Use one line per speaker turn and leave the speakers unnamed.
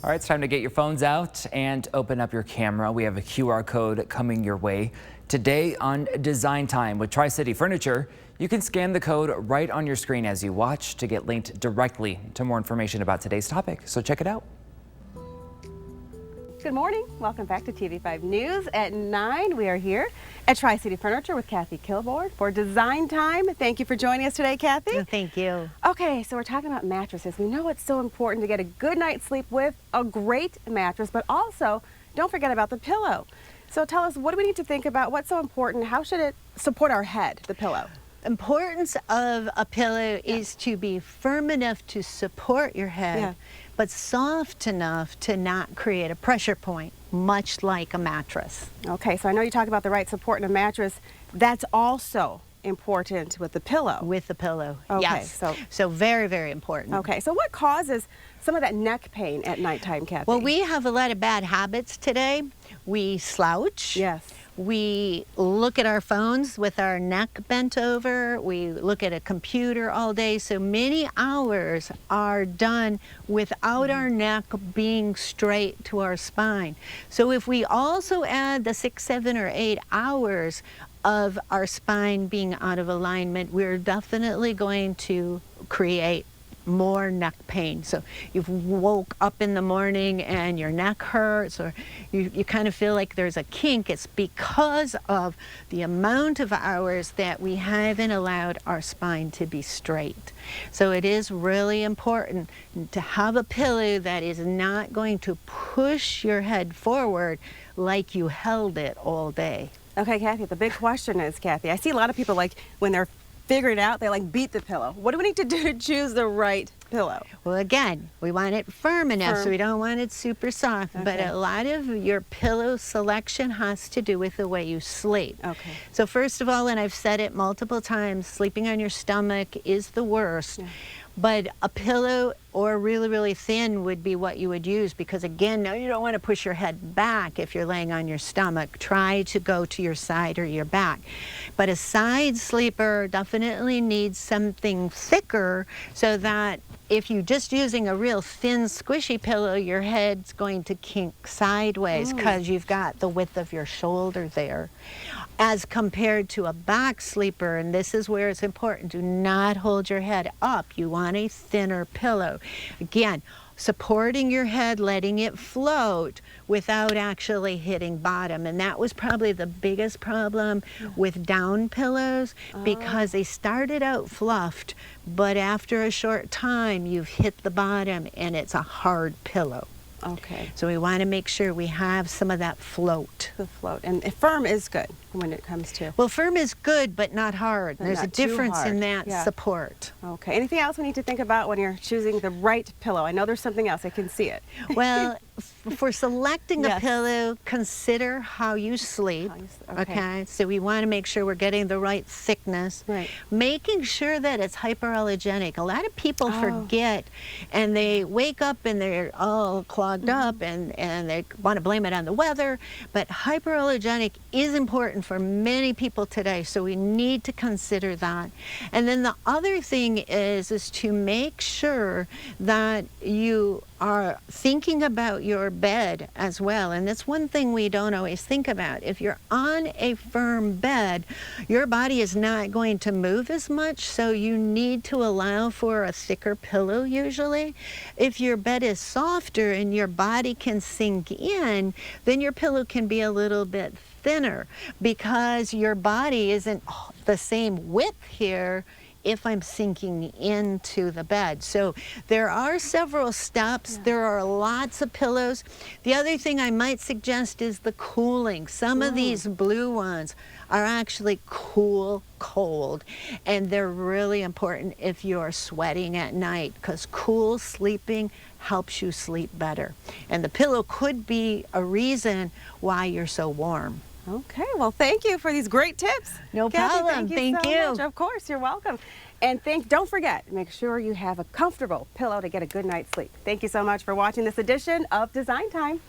All right, it's time to get your phones out and open up your camera. We have a QR code coming your way. Today on Design Time with Tri-City Furniture, you can scan the code right on your screen as you watch to get linked directly to more information about today's topic. So check it out.
Good morning. Welcome back to TV5 News at 9. We are here at Tri-City Furniture with Kathy Kilborn for Design Time. Thank you for joining us today, Kathy.
Oh, thank you.
Okay, so we're talking about mattresses. We know it's so important to get a good night's sleep with a great mattress, but also don't forget about the pillow. So tell us, what do we need to think about? What's so important? How should it support our head, the pillow?
Importance of a pillow is to be firm enough to support your head, but soft enough to not create a pressure point, much like a mattress.
Okay, so I know you talk about the right support in a mattress. That's also important with the pillow.
With the pillow,
okay,
yes. So very, very important.
Okay, so what causes some of that neck pain at nighttime, Kathy?
Well, we have a lot of bad habits today. We slouch.
Yes.
We look at our phones with our neck bent over. We look at a computer all day. So many hours are done without our neck being straight to our spine. So if we also add the 6, 7, or 8 hours of our spine being out of alignment, we're definitely going to create more neck pain. So you've woke up in the morning and your neck hurts, or you kind of feel like there's a kink. It's because of the amount of hours that we haven't allowed our spine to be straight. So it is really important to have a pillow that is not going to push your head forward like you held it all day.
Okay, Kathy, the big question is, Kathy, I see a lot of people, like, when they're figuring it out, they like beat the pillow. What do we need to do to choose the right pillow?
Well, again, we want it firm enough, so we don't want it super soft. Okay. But a lot of your pillow selection has to do with the way you sleep.
Okay.
So first of all, and I've said it multiple times, sleeping on your stomach is the worst. Yeah. But a pillow or really, really thin would be what you would use, because again, now you don't want to push your head back if you're laying on your stomach. Try to go to your side or your back. But a side sleeper definitely needs something thicker, so that if you're just using a real thin, squishy pillow, your head's going to kink sideways because you've got the width of your shoulder there. As compared to a back sleeper, and this is where it's important, do not hold your head up. You want a thinner pillow. Again, supporting your head, letting it float without actually hitting bottom. And that was probably the biggest problem with down pillows, because they started out fluffed, but after a short time, you've hit the bottom and it's a hard pillow.
Okay.
So we want to make sure we have some of that float.
The float. And firm is good when it comes to...
Well, firm is good, but not hard.
But
there's
not
a difference in that
yeah.
support.
Okay. Anything else we need to think about when you're choosing the right pillow? I know there's something else. I can see it.
Well, for selecting a pillow, consider how you sleep. Okay. So we want to make sure we're getting the right thickness.
Right.
Making sure that it's hyperallergenic. A lot of people forget, and they wake up and they're all clogged up, and they want to blame it on the weather. But hyperallergenic is important for many people today, so we need to consider that. And then the other thing is to make sure that you are thinking about your bed as well. And that's one thing we don't always think about. If you're on a firm bed, your body is not going to move as much, so you need to allow for a thicker pillow usually. If your bed is softer and your body can sink in, then your pillow can be a little bit thinner, because your body isn't the same width here if I'm sinking into the bed. So there are several steps. There are lots of pillows. The other thing I might suggest is the cooling. Some of these blue ones are actually cool cold, and they're really important if you're sweating at night, because cool sleeping helps you sleep better. And the pillow could be a reason why you're so warm.
Okay, well, thank you for these great tips.
No
Kathy,
problem.
Thank you so much. Of course, you're welcome. And don't forget, make sure you have a comfortable pillow to get a good night's sleep. Thank you so much for watching this edition of Design Time.